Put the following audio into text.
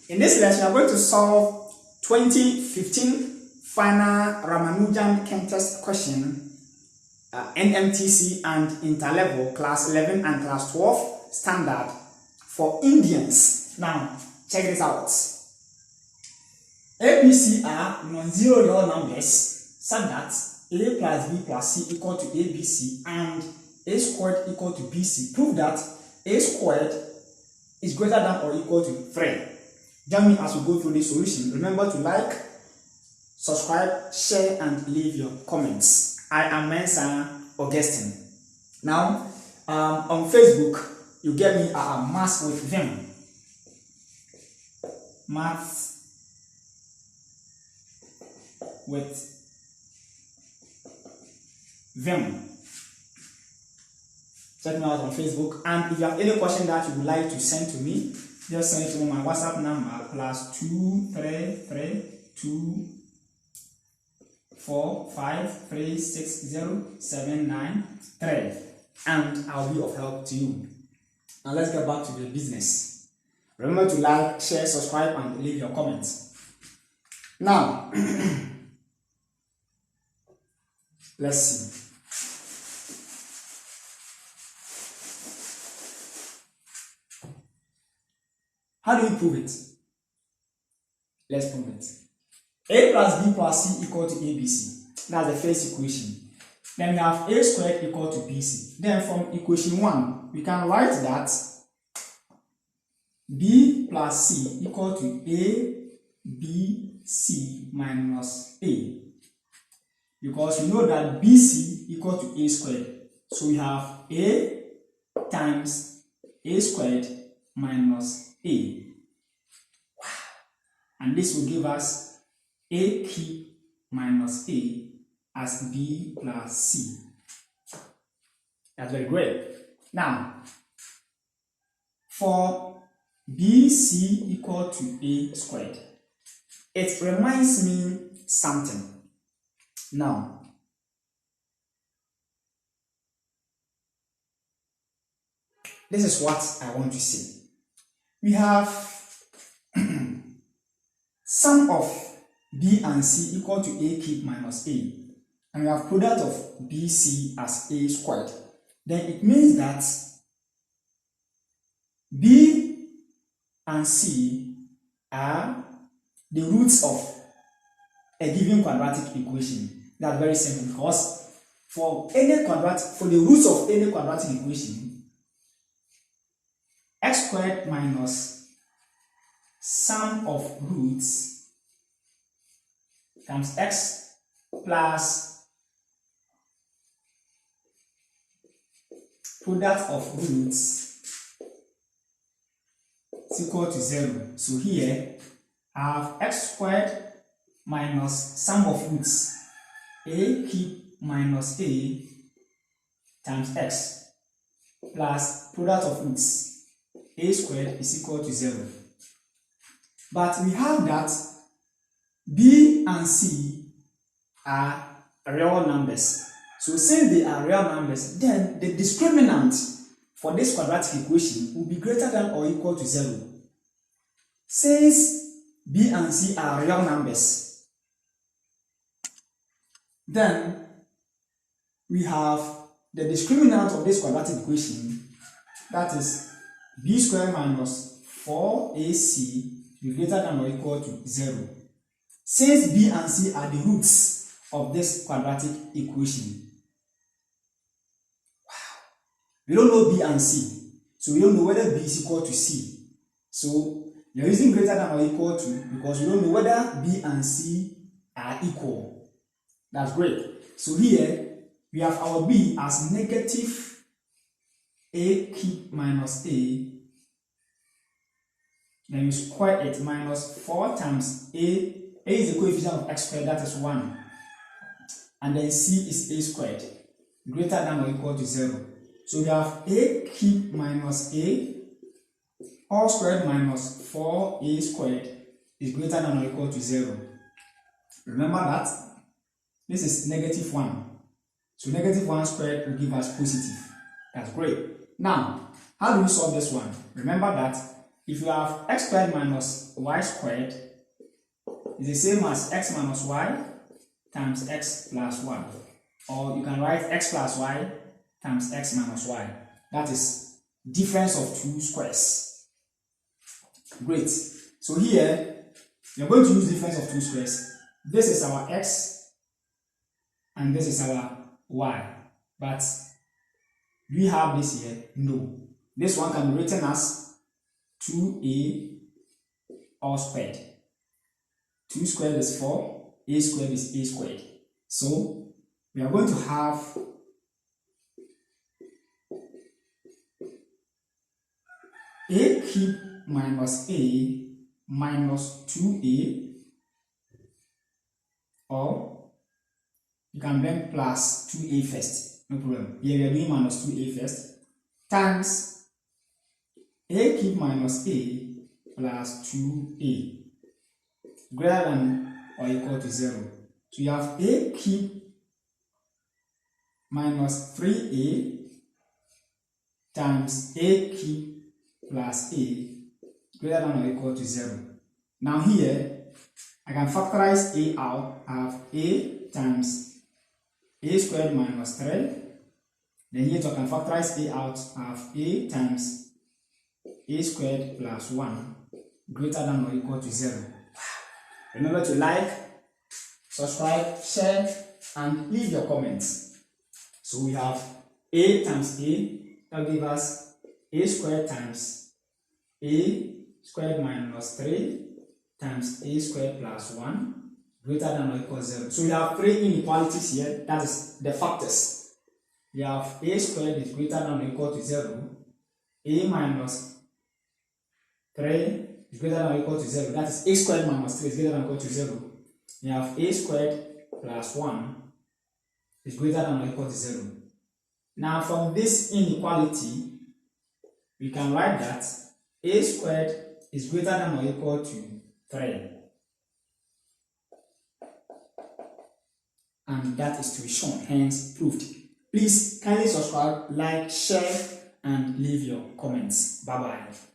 In this lesson, we are going to solve 2015 final Ramanujan test question, NMTC and interlevel class 11 and class 12 standard for Indians. Now, check this out. ABC are non-zero real numbers such that a plus b plus c equal to abc and a squared equal to bc. Prove that a squared is greater than or equal to 3. Join me as we go through this solution. Remember to like, subscribe, share, and leave your comments. I am Mensah Augustine. Now, on Facebook, you get me Maths with Vim. Maths with Vim. Check me out on Facebook. And if you have any question that you would like to send to me, just send it to my WhatsApp number +23324536079 and I'll be of help to you. Now let's get back to the business. Remember to like, share, subscribe, and leave your comments. Now, let's see. How do we prove it? Let's prove it. A plus b plus c equal to abc. That's the first equation. Then we have a squared equal to bc. Then from equation 1, we can write that b plus c equal to a, b, c minus a. Because we know that bc equal to a squared. So we have a times a squared minus a. Wow. And this will give us a cube minus a as b plus c. That's very great. Now, for bc equal to a squared, it reminds me something. Now, this is what I want to see. We have sum of b and c equal to a cube minus a, and we have product of bc as a squared. Then it means that b and c are the roots of a given quadratic equation. That's very simple, because for the roots of any quadratic equation, x squared minus sum of roots times x plus product of roots is equal to 0. So here I have x squared minus sum of roots a cube minus a times x plus product of roots a squared is equal to 0. But we have that b and c are real numbers. So since they are real numbers, then the discriminant for this quadratic equation will be greater than or equal to 0. Since b and c are real numbers, then we have the discriminant of this quadratic equation, that is b squared minus 4ac be greater than or equal to 0. Since b and c are the roots of this quadratic equation. Wow. We don't know b and c, so we don't know whether b is equal to c. So we are using greater than or equal to because we don't know whether b and c are equal. That's great. So here we have our b as negative a cube minus a, then you square it, minus 4 times a is the coefficient of x squared, that is 1, and then c is a squared, greater than or equal to 0. So we have a cube minus a all squared minus 4a squared is greater than or equal to 0. Remember that this is negative 1, so negative 1 squared will give us positive. That's great. Now, how do we solve this one? Remember that if you have x squared minus y squared, it's the same as x minus y times x plus 1. Or you can write x plus y times x minus y. That is difference of two squares. Great. So here, we are going to use difference of two squares. This is our x and this is our y. But do we have this here? No. This one can be written as 2a all squared. 2 squared is 4, a squared is a squared. So we are going to have a cube minus a minus 2a, or you can bring plus 2a first, no problem. Here we are doing minus 2a first, times a cube minus a plus 2a greater than or equal to 0. So you have a cube minus 3a times a cube plus a greater than or equal to 0. Now here, I can factorize a out. I have a times a squared minus 3. Then here I can factorize a out. I have a times a squared plus 1 greater than or equal to 0. Remember to like, subscribe, share, and leave your comments. So we have a times a, that will give us a squared times a squared minus 3 times a squared plus 1 greater than or equal to 0. So we have three inequalities here, that is the factors. We have a squared is greater than or equal to 0, a minus 3 is greater than or equal to 0, that is a squared minus 3 is greater than or equal to 0. We have a squared plus 1 is greater than or equal to 0. Now from this inequality, we can write that a squared is greater than or equal to 3. And that is to be shown, hence proved. Please kindly subscribe, like, share, and leave your comments. Bye-bye.